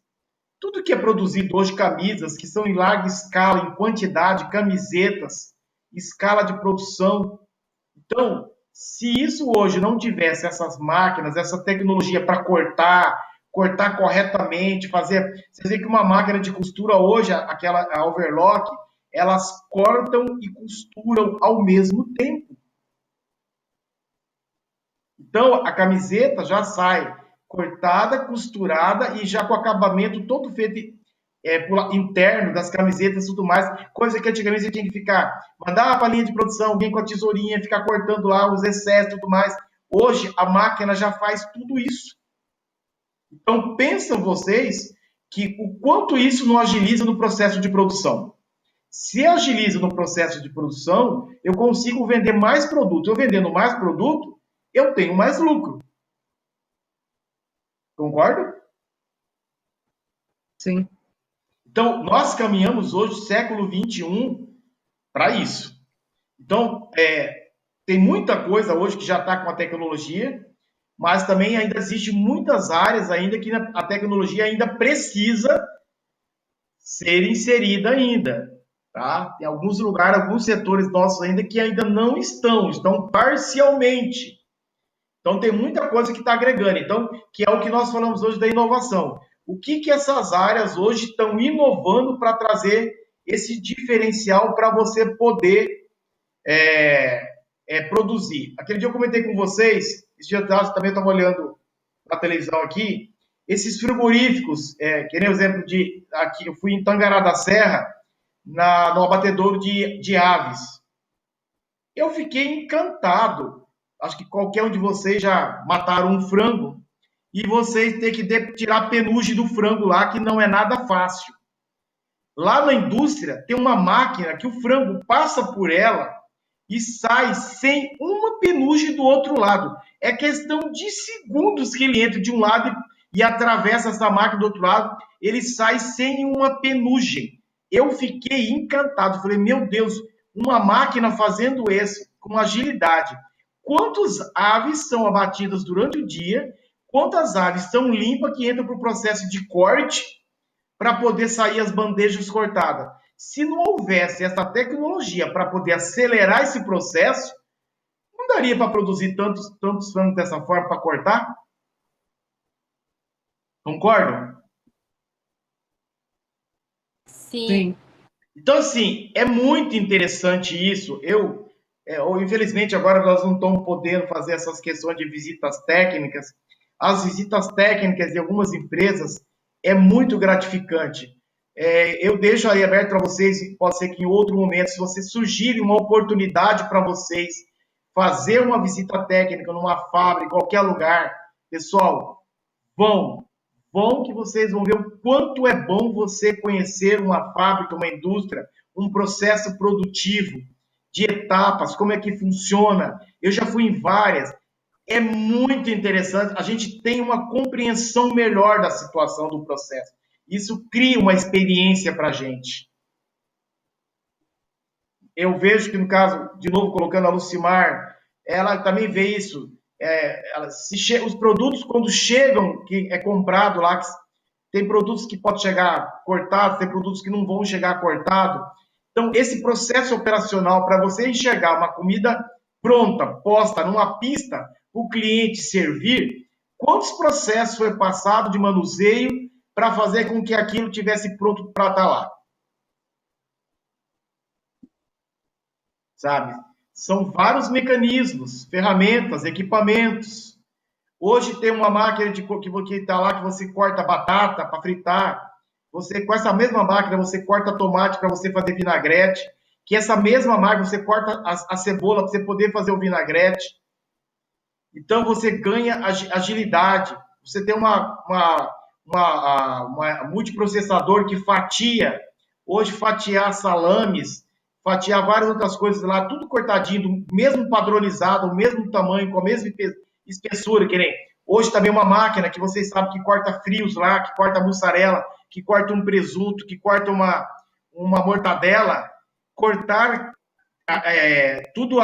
tudo que é produzido hoje, camisas, que são em larga escala, em quantidade, camisetas, escala de produção. Então, se isso hoje não tivesse essas máquinas, essa tecnologia para cortar corretamente, fazer... Você vê que uma máquina de costura hoje, a overlock, elas cortam e costuram ao mesmo tempo. Então, a camiseta já sai cortada, costurada e já com o acabamento todo feito interno das camisetas e tudo mais, coisa que antigamente você tinha que mandar para a linha de produção, alguém com a tesourinha, ficar cortando lá os excessos e tudo mais. Hoje, a máquina já faz tudo isso. Então, pensam vocês que o quanto isso não agiliza no processo de produção. Se agiliza no processo de produção, eu consigo vender mais produto. Eu vendendo mais produto, eu tenho mais lucro. Concorda? Sim. Então, nós caminhamos hoje, século XXI, para isso. Então, tem muita coisa hoje que já está com a tecnologia, mas também ainda existe muitas áreas ainda que a tecnologia ainda precisa ser inserida ainda. Tá? Tem alguns lugares, alguns setores nossos ainda que ainda não estão parcialmente. Então, tem muita coisa que está agregando. Então, que é o que nós falamos hoje da inovação. O que essas áreas hoje estão inovando para trazer esse diferencial para você poder produzir? Aquele dia eu comentei com vocês, esse dia atrás também estava olhando na televisão aqui, esses frigoríficos, que nem o exemplo de aqui, eu fui em Tangará da Serra, no abatedouro de aves. Eu fiquei encantado. Acho que qualquer um de vocês já mataram um frango e vocês têm que tirar a penugem do frango lá, que não é nada fácil. Lá na indústria tem uma máquina que o frango passa por ela e sai sem uma penugem do outro lado. É questão de segundos que ele entra de um lado e atravessa essa máquina do outro lado, ele sai sem uma penugem. Eu fiquei encantado. Falei, meu Deus, uma máquina fazendo isso com agilidade. Quantas aves são abatidas durante o dia? Quantas aves são limpas que entram para o processo de corte para poder sair as bandejas cortadas? Se não houvesse essa tecnologia para poder acelerar esse processo, não daria para produzir tantos frangos dessa forma para cortar? Concordam? Sim. Então, assim, é muito interessante isso. Infelizmente, agora nós não estamos podendo fazer essas questões de visitas técnicas. As visitas técnicas de algumas empresas é muito gratificante. Eu deixo aí aberto para vocês, pode ser que em outro momento, se você surgir uma oportunidade para vocês fazer uma visita técnica numa fábrica, em qualquer lugar, pessoal, vão que vocês vão ver o quanto é bom você conhecer uma fábrica, uma indústria, um processo produtivo, de etapas, como é que funciona. Eu já fui em várias. É muito interessante. A gente tem uma compreensão melhor da situação do processo. Isso cria uma experiência para a gente. Eu vejo que, no caso, de novo, colocando a Lucimar, ela também vê isso. Os produtos, quando chegam, que é comprado lá, tem produtos que pode chegar cortado, tem produtos que não vão chegar cortado. Então, esse processo operacional, para você enxergar uma comida pronta, posta numa pista, o cliente servir, quantos processos foi passado de manuseio para fazer com que aquilo tivesse pronto para estar lá? Sabe? São vários mecanismos, ferramentas, equipamentos. Hoje tem uma máquina que está lá que você corta batata para fritar. Você, com essa mesma máquina, você corta tomate para você fazer vinagrete. Que essa mesma máquina você corta a cebola para você poder fazer o vinagrete. Então você ganha agilidade. Você tem uma multiprocessador que fatia. Hoje fatiar salames, fatiar várias outras coisas lá, tudo cortadinho, do mesmo padronizado, o mesmo tamanho, com a mesma espessura, que nem. Hoje também uma máquina que vocês sabem que corta frios lá, que corta mussarela, que corta um presunto, que corta uma mortadela. Cortar tudo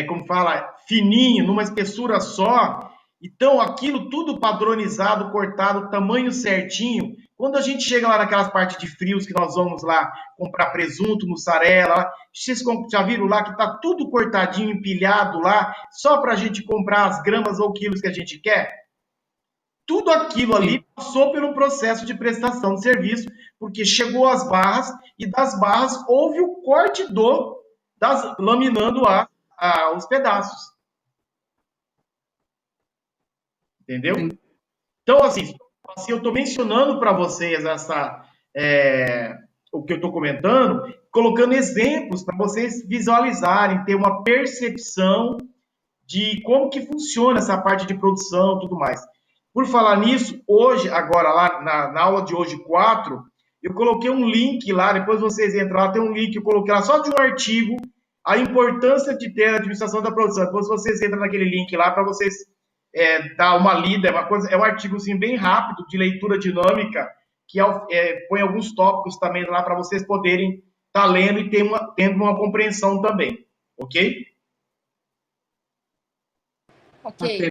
como fala, fininho, numa espessura só. Então, aquilo tudo padronizado, cortado, tamanho certinho. Quando a gente chega lá naquelas partes de frios que nós vamos lá comprar presunto, mussarela, vocês já viram lá que tá tudo cortadinho, empilhado lá, só para a gente comprar as gramas ou quilos que a gente quer? Tudo aquilo ali passou pelo processo de prestação de serviço, porque chegou às barras e das barras houve o corte laminando os pedaços. Entendeu? Sim. Então, assim eu estou mencionando para vocês o que eu estou comentando, colocando exemplos para vocês visualizarem, ter uma percepção de como que funciona essa parte de produção e tudo mais. Por falar nisso, hoje, agora lá na aula de hoje 4, eu coloquei um link lá, depois vocês entram lá, tem um link que eu coloquei lá só de um artigo, a importância de ter a administração da produção. Depois vocês entram naquele link lá para vocês dar uma lida, é um artigozinho bem rápido, de leitura dinâmica, que põe alguns tópicos também lá para vocês poderem estar lendo e tendo uma compreensão também, ok? Ok.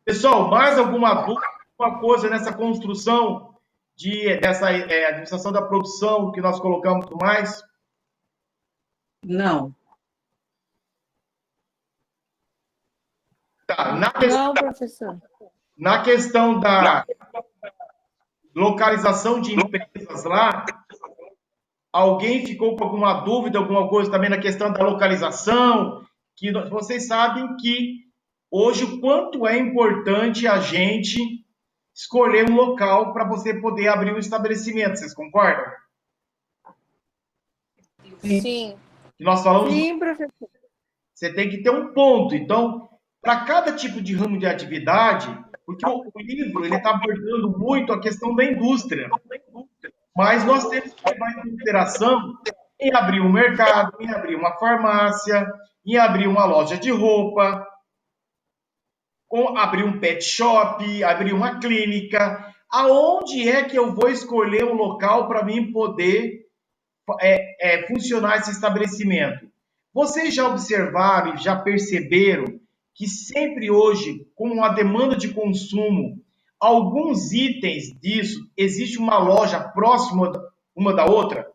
Pessoal, mais alguma dúvida, alguma coisa nessa construção dessa administração da produção que nós colocamos e tudo mais? Não. Tá, Não, professor. na questão da localização de empresas lá, alguém ficou com alguma dúvida, alguma coisa também na questão da localização? Que vocês sabem que hoje o quanto é importante a gente escolher um local para você poder abrir um estabelecimento. Vocês concordam? Sim. Que nós falamos. Sim, professor. Você tem que ter um ponto. Então, para cada tipo de ramo de atividade, porque o livro ele está abordando muito a questão da indústria, mas nós temos que levar em consideração em abrir um mercado, em abrir uma farmácia, em abrir uma loja de roupa, abrir um pet shop, abrir uma clínica. Aonde é que eu vou escolher um local para mim poder funcionar esse estabelecimento? Vocês já observaram e já perceberam que sempre hoje, com a demanda de consumo, alguns itens disso, existe uma loja próxima uma da outra?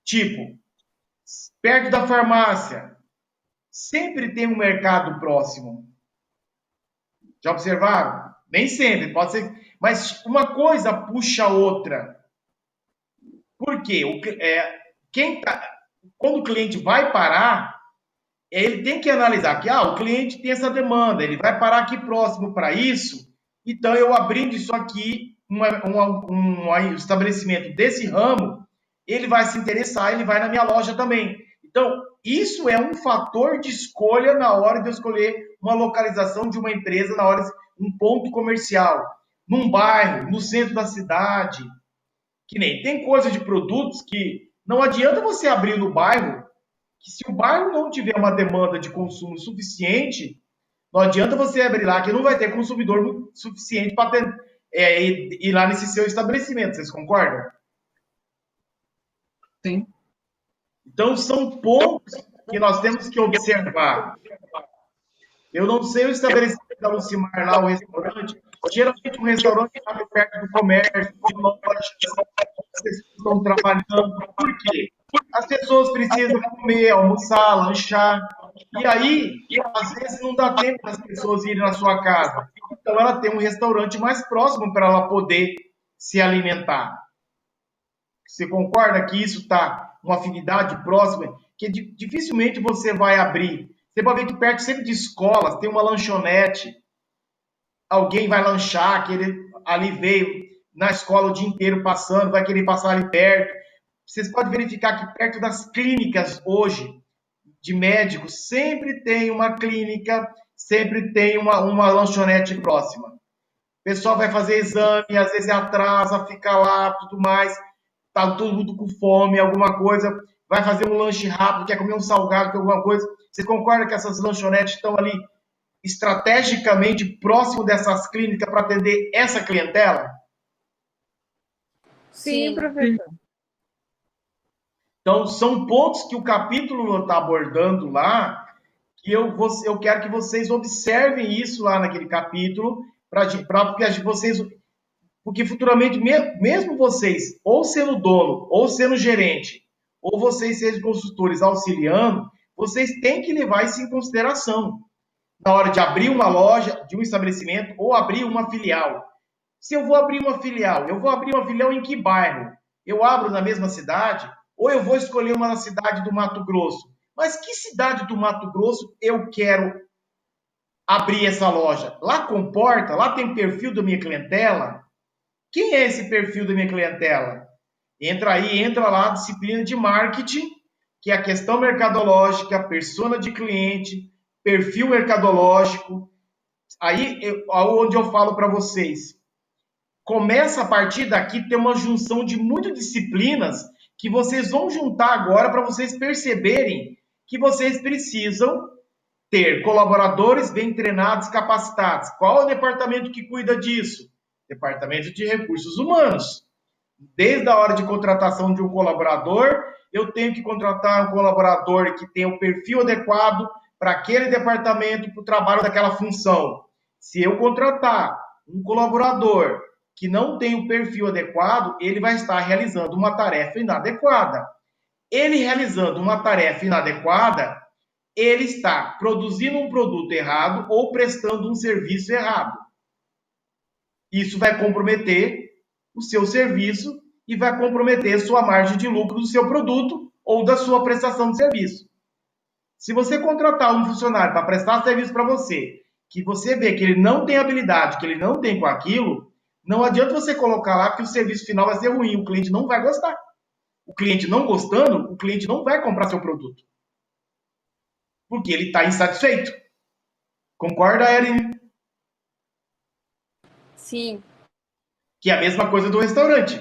Tipo, perto da farmácia, sempre tem um mercado próximo. Já observaram? Nem sempre, pode ser. Mas uma coisa puxa a outra. Por quê? Quando o cliente vai parar, ele tem que analisar que o cliente tem essa demanda, ele vai parar aqui próximo para isso, então eu abrindo isso aqui, um estabelecimento desse ramo, ele vai se interessar, ele vai na minha loja também. Então, isso é um fator de escolha na hora de eu escolher uma localização de uma empresa, na hora um ponto comercial, num bairro, no centro da cidade. Que nem tem coisa de produtos que não adianta você abrir no bairro, que se o bairro não tiver uma demanda de consumo suficiente, não adianta você abrir lá, que não vai ter consumidor suficiente para ir lá nesse seu estabelecimento. Vocês concordam? Sim. Então, são pontos que nós temos que observar. Eu não sei o estabelecimento da Lucimar lá, o restaurante. Geralmente, um restaurante está perto do comércio, de lojas, as pessoas estão trabalhando. Por quê? As pessoas precisam comer, almoçar, lanchar. E aí, às vezes, não dá tempo das pessoas irem na sua casa. Então, ela tem um restaurante mais próximo para ela poder se alimentar. Você concorda que isso está uma afinidade próxima? Que dificilmente você vai abrir. Você pode ver que perto sempre de escolas tem uma lanchonete, alguém vai lanchar, que ele ali veio na escola o dia inteiro passando, vai querer passar ali perto. Vocês podem verificar que perto das clínicas hoje, de médicos, sempre tem uma clínica, sempre tem uma lanchonete próxima. O pessoal vai fazer exame, às vezes atrasa, fica lá, tudo mais, tá todo mundo com fome, alguma coisa, vai fazer um lanche rápido, quer comer um salgado, quer alguma coisa. Vocês concordam que essas lanchonetes estão ali estrategicamente próximo dessas clínicas para atender essa clientela? Sim, Sim. professor. Então, são pontos que o capítulo está abordando lá, que eu quero que vocês observem isso lá naquele capítulo, porque futuramente, mesmo vocês, ou sendo dono, ou sendo gerente, ou vocês sejam consultores auxiliando, vocês têm que levar isso em consideração na hora de abrir uma loja, de um estabelecimento, ou abrir uma filial. Se eu vou abrir uma filial, eu vou abrir uma filial em que bairro? Eu abro na mesma cidade? Ou eu vou escolher uma na cidade do Mato Grosso? Mas que cidade do Mato Grosso eu quero abrir essa loja? Lá comporta? Lá tem perfil da minha clientela? Quem é esse perfil da minha clientela? Entra lá a disciplina de marketing, que é a questão mercadológica, persona de cliente, perfil mercadológico. Aí, onde eu falo para vocês, começa a partir daqui ter uma junção de muitas disciplinas que vocês vão juntar agora para vocês perceberem que vocês precisam ter colaboradores bem treinados, capacitados. Qual é o departamento que cuida disso? Departamento de Recursos Humanos. Desde a hora de contratação de um colaborador, eu tenho que contratar um colaborador que tenha o perfil adequado para aquele departamento, para o trabalho daquela função. Se eu contratar um colaborador que não tem o perfil adequado, ele vai estar realizando uma tarefa inadequada. Ele realizando uma tarefa inadequada, ele está produzindo um produto errado ou prestando um serviço errado. Isso vai comprometer o seu serviço e vai comprometer sua margem de lucro do seu produto ou da sua prestação de serviço. Se você contratar um funcionário para prestar serviço para você, que você vê que ele não tem habilidade, que ele não tem com aquilo, não adianta você colocar lá que o serviço final vai ser ruim, o cliente não vai gostar. O cliente não gostando, o cliente não vai comprar seu produto. Porque ele está insatisfeito. Concorda, Erin? Sim. Que é a mesma coisa do restaurante.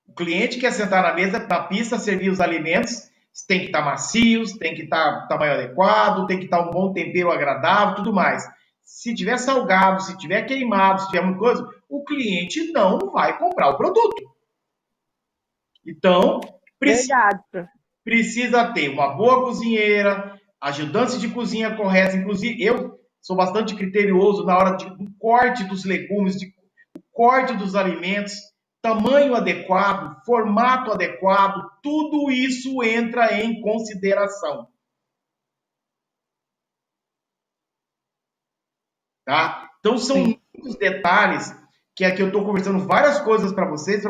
O cliente quer sentar na mesa, na pista, servir os alimentos, tem que estar macios, tem que estar tamanho adequado, tem que estar um bom tempero agradável, tudo mais. Se tiver salgado, se tiver queimado, se tiver muita coisa, o cliente não vai comprar o produto. Então, Verdade. precisa ter uma boa cozinheira, ajudantes de cozinha corretos. Inclusive, eu sou bastante criterioso na hora do corte dos legumes, do corte dos alimentos, tamanho adequado, formato adequado, tudo isso entra em consideração. Tá? Então, são muitos detalhes que aqui eu estou conversando várias coisas para vocês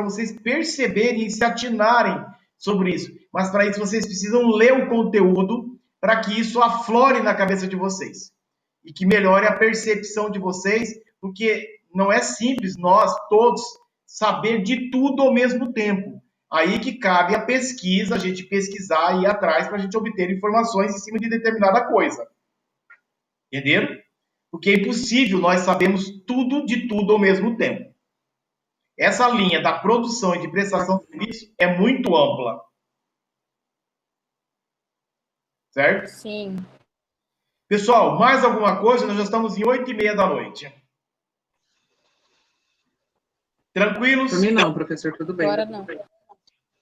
perceberem e se atinarem sobre isso. Mas para isso vocês precisam ler o conteúdo para que isso aflore na cabeça de vocês e que melhore a percepção de vocês, porque não é simples nós todos saber de tudo ao mesmo tempo. Aí que cabe a pesquisa, a gente pesquisar e ir atrás para a gente obter informações em cima de determinada coisa. Entenderam? Porque é impossível nós sabermos tudo de tudo ao mesmo tempo. Essa linha da produção e de prestação de serviço é muito ampla. Certo? Sim. Pessoal, mais alguma coisa? Nós já estamos em 8h30 da noite. Tranquilos? Por mim não, professor, tudo bem. Agora não.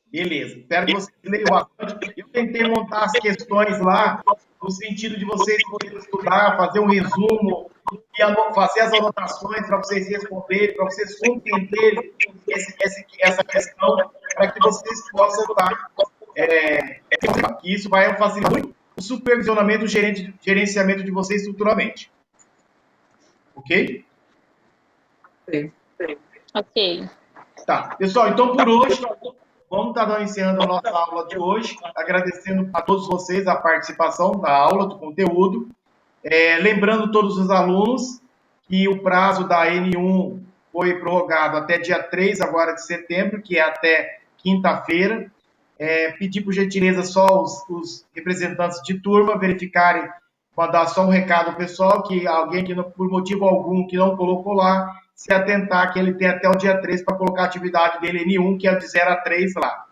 Beleza. Espero que vocês leiam bastante. Eu tentei montar as questões lá no sentido de vocês poderem estudar, fazer um resumo e fazer as anotações para vocês responderem, para vocês compreenderem essa questão, para que vocês possam estar. Que isso vai facilitar muito o supervisionamento, o gerenciamento de vocês futuramente. Ok? Sim. Ok. Tá. Pessoal, então por hoje vamos estar encerrando a nossa aula de hoje, agradecendo a todos vocês a participação da aula, do conteúdo. Lembrando todos os alunos que o prazo da N1 foi prorrogado até dia 3 agora de setembro, que é até quinta-feira. Pedir por gentileza só os representantes de turma verificarem, mandar só um recado ao pessoal, que alguém que por motivo algum que não colocou lá, se atentar que ele tem até o dia 3 para colocar a atividade dele N1, que é de 0 a 3 lá.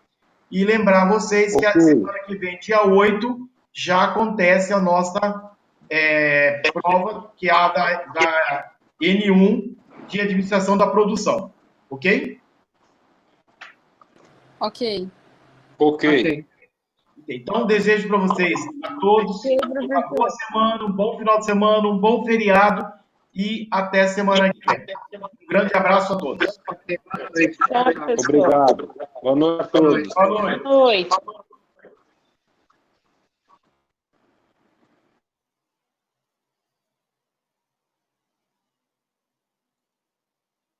E lembrar vocês que a semana que vem, dia 8, já acontece a nossa prova, que é a da N1, de administração da produção. Ok? Ok. Ok. Então, desejo para vocês, a todos, uma boa semana, um bom final de semana, um bom feriado e até semana que vem. Um grande abraço a todos. Ok, boa noite. Tchau, professor. Obrigado. Boa noite a todos. Boa noite. Boa noite.